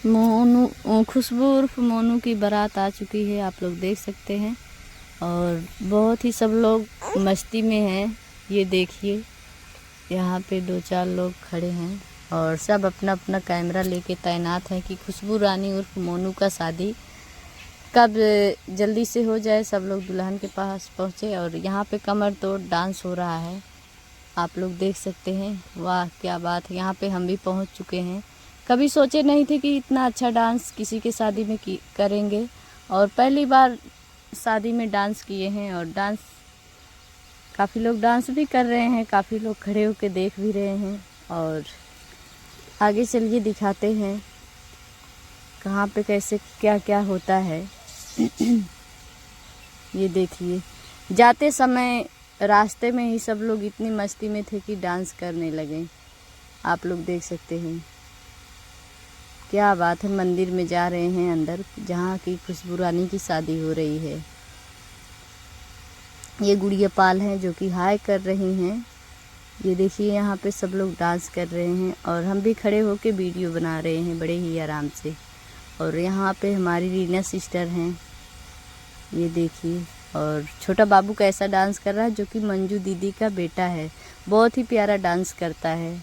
मोनू, खुशबू उर्फ मोनू की बारात आ चुकी है, आप लोग देख सकते हैं। और बहुत ही सब लोग मस्ती में हैं। ये देखिए यहाँ पे 2-4 लोग खड़े हैं और सब अपना अपना कैमरा लेके तैनात हैं कि खुशबू रानी उर्फ मोनू का शादी कब जल्दी से हो जाए, सब लोग दुल्हन के पास पहुँचे। और यहाँ पे कमर तोड़ डांस हो रहा है, आप लोग देख सकते हैं। वाह क्या बात है, यहाँ पे हम भी पहुँच चुके हैं। कभी सोचे नहीं थे कि इतना अच्छा डांस किसी के शादी में करेंगे, और पहली बार शादी में डांस किए हैं। और डांस काफ़ी लोग डांस भी कर रहे हैं, काफ़ी लोग खड़े होकर देख भी रहे हैं। और आगे चलिए दिखाते हैं कहाँ पे कैसे क्या क्या होता है। ये देखिए जाते समय रास्ते में ही सब लोग इतनी मस्ती में थे कि डांस करने लगे, आप लोग देख सकते हैं। क्या बात है, मंदिर में जा रहे हैं अंदर, जहाँ की खुशबू रानी की शादी हो रही है। ये गुड़िया पाल हैं जो कि हाय कर रही हैं। ये देखिए यहाँ पे सब लोग डांस कर रहे हैं और हम भी खड़े होके वीडियो बना रहे हैं बड़े ही आराम से। और यहाँ पे हमारी रीना सिस्टर हैं, ये देखिए। और छोटा बाबू कैसा डांस कर रहा है, जो कि मंजू दीदी का बेटा है, बहुत ही प्यारा डांस करता है,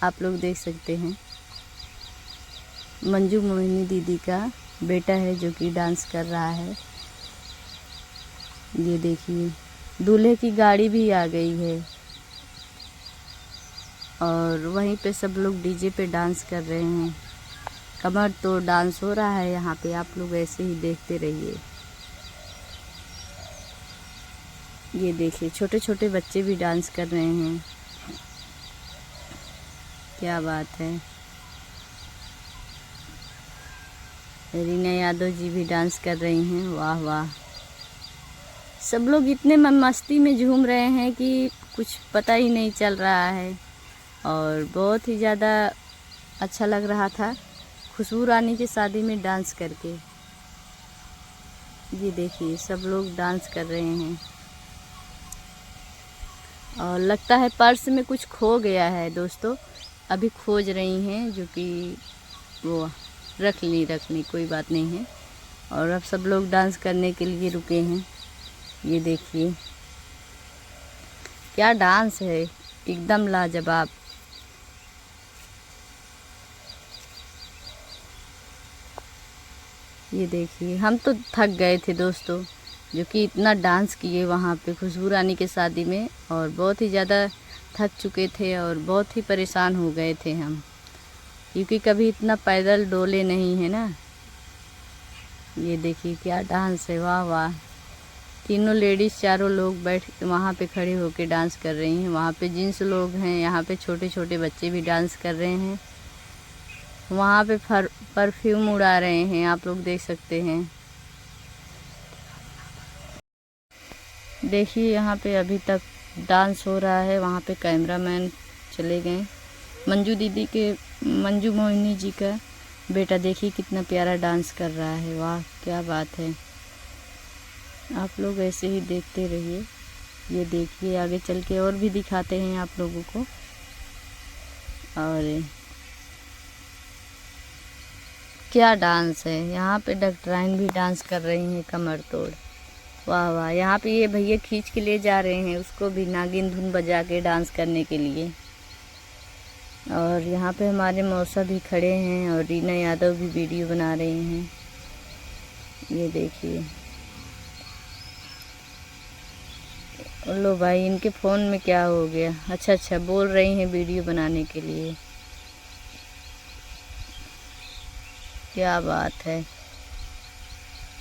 आप लोग देख सकते हैं। मंजू मोहिनी दीदी का बेटा है जो कि डांस कर रहा है। ये देखिए दूल्हे की गाड़ी भी आ गई है और वहीं पे सब लोग डीजे पे डांस कर रहे हैं। कमर तो डांस हो रहा है यहाँ पे, आप लोग ऐसे ही देखते रहिए। ये देखिए छोटे छोटे बच्चे भी डांस कर रहे हैं, क्या बात है। रीना यादव जी भी डांस कर रही हैं, वाह वाह। सब लोग इतने मस्ती में झूम रहे हैं कि कुछ पता ही नहीं चल रहा है। और बहुत ही ज़्यादा अच्छा लग रहा था खुशबू रानी की शादी में डांस करके। ये देखिए सब लोग डांस कर रहे हैं और लगता है पर्स में कुछ खो गया है दोस्तों, अभी खोज रही हैं, जो कि वो रखनी कोई बात नहीं है। और अब सब लोग डांस करने के लिए रुके हैं। ये देखिए क्या डांस है, एकदम लाजवाब। ये देखिए हम तो थक गए थे दोस्तों, जो कि इतना डांस किए वहाँ पे खुशबू रानी के शादी में, और बहुत ही ज़्यादा थक चुके थे और बहुत ही परेशान हो गए थे हम, क्योंकि कभी इतना पैदल डोले नहीं है ना। ये देखिए क्या डांस है, वाह वाह। तीनों लेडीज़ चारों लोग बैठ वहाँ पे खड़े होके डांस कर रही हैं। वहाँ पे जेंट्स लोग हैं, यहाँ पे छोटे छोटे बच्चे भी डांस कर रहे हैं। वहाँ पे परफ्यूम उड़ा रहे हैं, आप लोग देख सकते हैं। देखिए यहाँ पे अभी तक डांस हो रहा है, वहाँ पे कैमरामैन चले गए। मंजू मोहिनी जी का बेटा देखिए कितना प्यारा डांस कर रहा है, वाह क्या बात है। आप लोग ऐसे ही देखते रहिए। ये देखिए आगे चल के और भी दिखाते हैं आप लोगों को। और क्या डांस है, यहाँ पे डॉक्टराइन भी डांस कर रही हैं कमर तोड़, वाह वाह। यहाँ पे ये भैया खींच के ले जा रहे हैं उसको भी, नागिन धुन बजा के डांस करने के लिए। और यहाँ पे हमारे मौसा भी खड़े हैं और रीना यादव भी वीडियो बना रही हैं। ये देखिए लो भाई, इनके फ़ोन में क्या हो गया। अच्छा बोल रही हैं वीडियो बनाने के लिए, क्या बात है।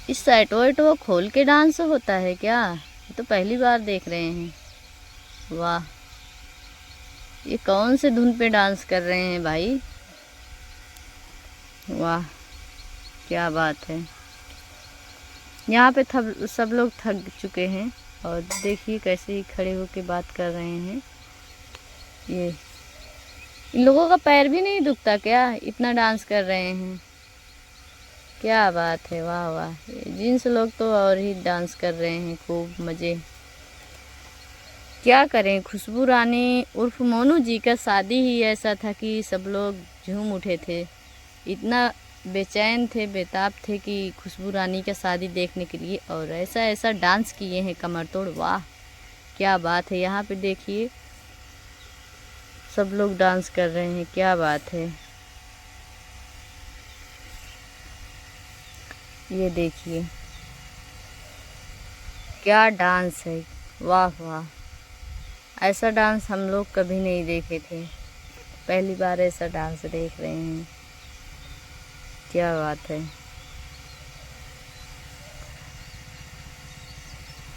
इस साइटो खोल के डांस होता है क्या, ये तो पहली बार देख रहे हैं। वाह ये कौन से धुन पे डांस कर रहे हैं भाई, वाह क्या बात है। यहाँ पे सब लोग थक चुके हैं और देखिए कैसे ही खड़े होके बात कर रहे हैं। ये इन लोगों का पैर भी नहीं दुखता क्या, इतना डांस कर रहे हैं, क्या बात है, वाह वाह। जींस लोग तो और ही डांस कर रहे हैं, खूब मज़े। क्या करें, खुशबू रानी उर्फ मोनू जी का शादी ही ऐसा था कि सब लोग झूम उठे थे। इतना बेचैन थे, बेताब थे कि खुशबू रानी का शादी देखने के लिए। और ऐसा ऐसा डांस किए हैं कमर तोड़, वाह क्या बात है। यहाँ पे देखिए सब लोग डांस कर रहे हैं, क्या बात है। ये देखिए क्या डांस है, वाह वाह। ऐसा डांस हम लोग कभी नहीं देखे थे, पहली बार ऐसा डांस देख रहे हैं, क्या बात है।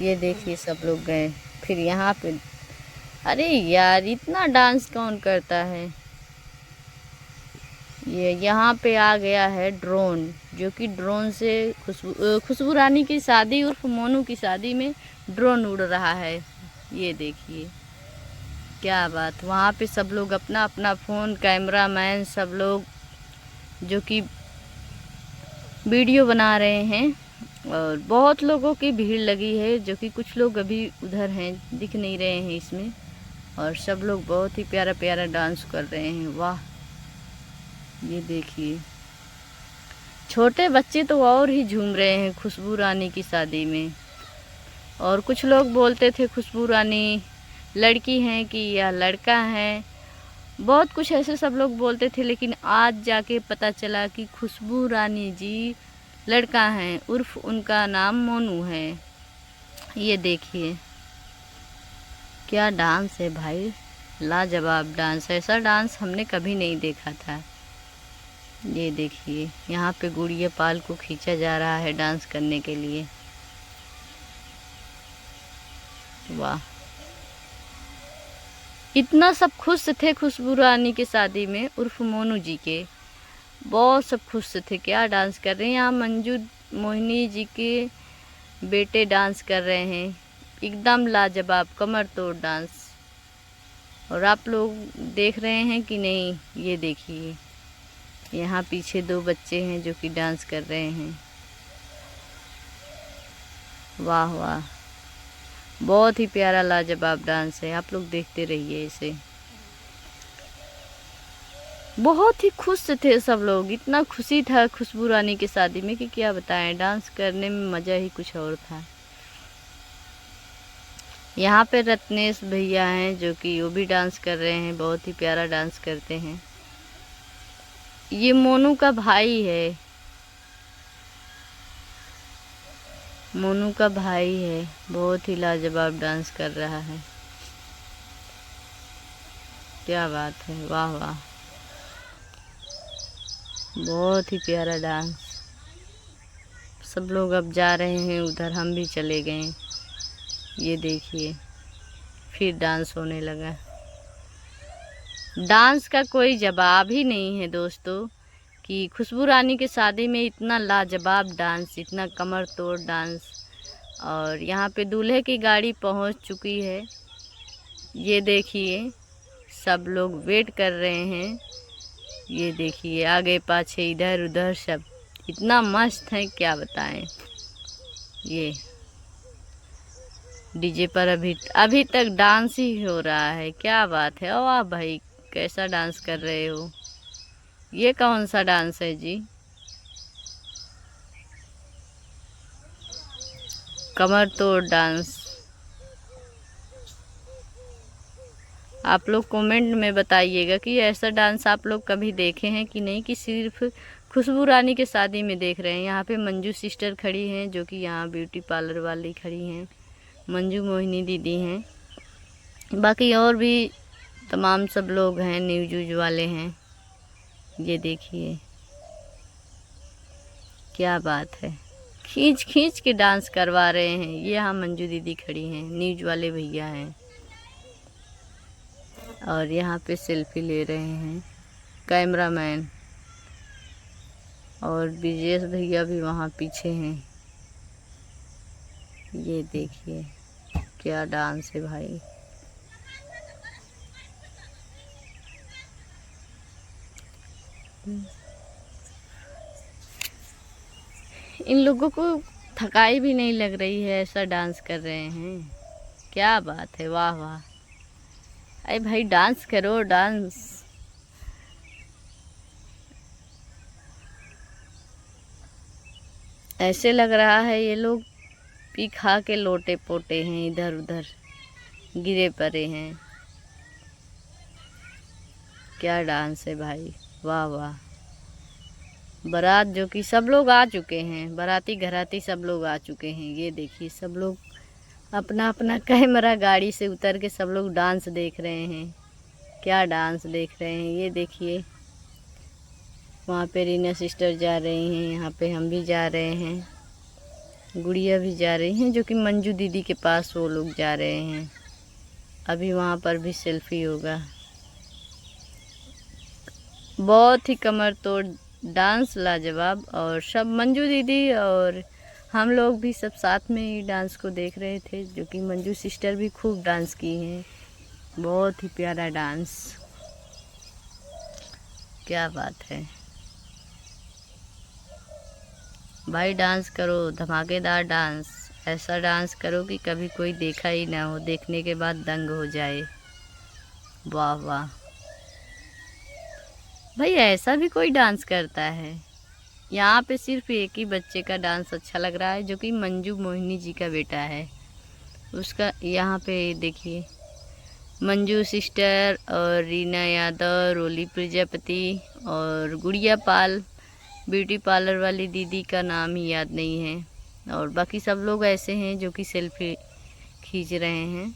ये देखिए सब लोग गए। फिर यहाँ पे अरे यार इतना डांस कौन करता है। ये यहाँ पे आ गया है ड्रोन, जो कि ड्रोन से खुशबू रानी की शादी उर्फ मोनू की शादी में ड्रोन उड़ रहा है। ये देखिए क्या बात। वहाँ पे सब लोग अपना अपना फ़ोन, कैमरामैन सब लोग जो कि वीडियो बना रहे हैं। और बहुत लोगों की भीड़ लगी है, जो कि कुछ लोग अभी उधर हैं, दिख नहीं रहे हैं इसमें। और सब लोग बहुत ही प्यारा प्यारा डांस कर रहे हैं, वाह। ये देखिए छोटे बच्चे तो और ही झूम रहे हैं खुशबू रानी की शादी में। और कुछ लोग बोलते थे खुशबू रानी लड़की हैं कि या लड़का है, बहुत कुछ ऐसे सब लोग बोलते थे। लेकिन आज जाके पता चला कि खुशबू रानी जी लड़का हैं, उर्फ उनका नाम मोनू है। ये देखिए क्या डांस है भाई, लाजवाब डांस। ऐसा डांस हमने कभी नहीं देखा था। ये देखिए यहाँ पे गुड़िया पाल को खींचा जा रहा है डांस करने के लिए, वाह। इतना सब खुश थे खुशबू रानी की शादी में उर्फ मोनू जी के, बहुत सब खुश थे। क्या डांस कर रहे हैं यहाँ मंजू मोहिनी जी के बेटे डांस कर रहे हैं, एकदम लाजवाब कमर तोड़ डांस। और आप लोग देख रहे हैं कि नहीं, ये देखिए यहाँ पीछे दो बच्चे हैं जो कि डांस कर रहे हैं, वाह वाह। बहुत ही प्यारा लाजवाब डांस है, आप लोग देखते रहिए इसे। बहुत ही खुश थे सब लोग, इतना खुशी था खुशबू रानी की शादी में कि क्या बताएं। डांस करने में मज़ा ही कुछ और था। यहाँ पे रत्नेश भैया हैं जो कि वो भी डांस कर रहे हैं, बहुत ही प्यारा डांस करते हैं। ये मोनू का भाई है, मोनू का भाई है, बहुत ही लाजवाब डांस कर रहा है, क्या बात है, वाह वाह। बहुत ही प्यारा डांस। सब लोग अब जा रहे हैं उधर, हम भी चले गए। ये देखिए फिर डांस होने लगा। डांस का कोई जवाब ही नहीं है दोस्तों, कि खुशबू रानी की शादी में इतना लाजवाब डांस, इतना कमर तोड़ डांस। और यहाँ पे दूल्हे की गाड़ी पहुँच चुकी है। ये देखिए सब लोग वेट कर रहे हैं। ये देखिए आगे पाछे इधर उधर सब इतना मस्त है, क्या बताएं। ये डीजे पर अभी तक डांस ही हो रहा है, क्या बात है। वाह भाई कैसा डांस कर रहे हो, ये कौन सा डांस है जी। कमर तोड़ डांस। आप लोग कमेंट में बताइएगा कि ऐसा डांस आप लोग कभी देखे हैं कि नहीं, कि सिर्फ खुशबू रानी के शादी में देख रहे हैं। यहाँ पे मंजू सिस्टर खड़ी हैं, जो कि यहाँ ब्यूटी पार्लर वाली खड़ी हैं, मंजू मोहिनी दीदी हैं। बाकी और भी तमाम सब लोग हैं, न्यूज वाले हैं। ये देखिए क्या बात है, खींच खींच के डांस करवा रहे हैं। ये यहाँ मंजू दीदी खड़ी हैं, न्यूज वाले भैया हैं। और यहाँ पे सेल्फी ले रहे हैं कैमरामैन। और विजेश भैया भी वहाँ पीछे हैं। ये देखिए क्या डांस है भाई। इन लोगों को थकाई भी नहीं लग रही है, ऐसा डांस कर रहे हैं, क्या बात है, वाह वाह। अरे भाई डांस करो, डांस। ऐसे लग रहा है ये लोग पी खा के लोटे पोटे हैं, इधर उधर गिरे पड़े हैं। क्या डांस है भाई, वाह वाह। बारात जो कि सब लोग आ चुके हैं, बाराती घराती सब लोग आ चुके हैं। ये देखिए सब लोग अपना अपना कैमरा गाड़ी से उतर के सब लोग डांस देख रहे हैं। क्या डांस देख रहे हैं, ये देखिए। वहाँ पे रीना सिस्टर जा रही हैं, यहाँ पे हम भी जा रहे हैं, गुड़िया भी जा रही हैं, जो कि मंजू दीदी के पास वो लोग जा रहे हैं। अभी वहाँ पर भी सेल्फी होगा। बहुत ही कमर तोड़ डांस, लाजवाब। और सब मंजू दीदी और हम लोग भी सब साथ में ही डांस को देख रहे थे, जो कि मंजू सिस्टर भी खूब डांस की हैं। बहुत ही प्यारा डांस, क्या बात है भाई। डांस करो, धमाकेदार डांस, ऐसा डांस करो कि कभी कोई देखा ही ना हो, देखने के बाद दंग हो जाए। वाह वाह भाई, ऐसा भी कोई डांस करता है। यहाँ पे सिर्फ एक ही बच्चे का डांस अच्छा लग रहा है, जो कि मंजू मोहिनी जी का बेटा है उसका। यहाँ पे देखिए मंजू सिस्टर और रीना यादव, रोली प्रजापति और गुड़िया पाल, ब्यूटी पार्लर वाली दीदी का नाम ही याद नहीं है। और बाकी सब लोग ऐसे हैं जो कि सेल्फी खींच रहे हैं।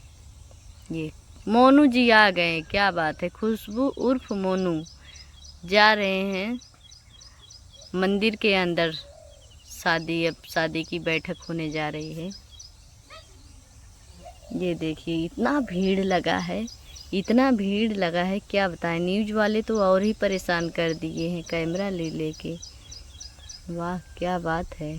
ये मोनू जी आ गए, क्या बात है। खुशबू उर्फ मोनू जा रहे हैं मंदिर के अंदर। अब शादी की बैठक होने जा रही है। ये देखिए इतना भीड़ लगा है, इतना भीड़ लगा है, क्या बताएं। न्यूज़ वाले तो और ही परेशान कर दिए हैं कैमरा ले लेके। वाह क्या बात है।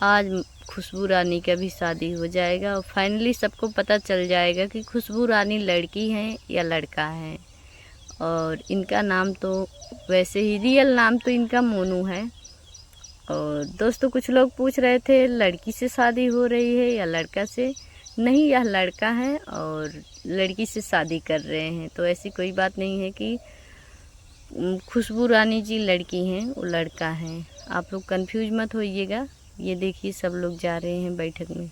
आज खुशबू रानी का भी शादी हो जाएगा और फाइनली सबको पता चल जाएगा कि खुशबू रानी लड़की हैं या लड़का है। और इनका नाम तो वैसे ही रियल नाम तो इनका मोनू है। और दोस्तों कुछ लोग पूछ रहे थे लड़की से शादी हो रही है या लड़का से। नहीं, यह लड़का है और लड़की से शादी कर रहे हैं। तो ऐसी कोई बात नहीं है कि खुशबू रानी जी लड़की हैं, वो लड़का है। आप लोग कंफ्यूज मत होइएगा। ये देखिए सब लोग जा रहे हैं बैठक में।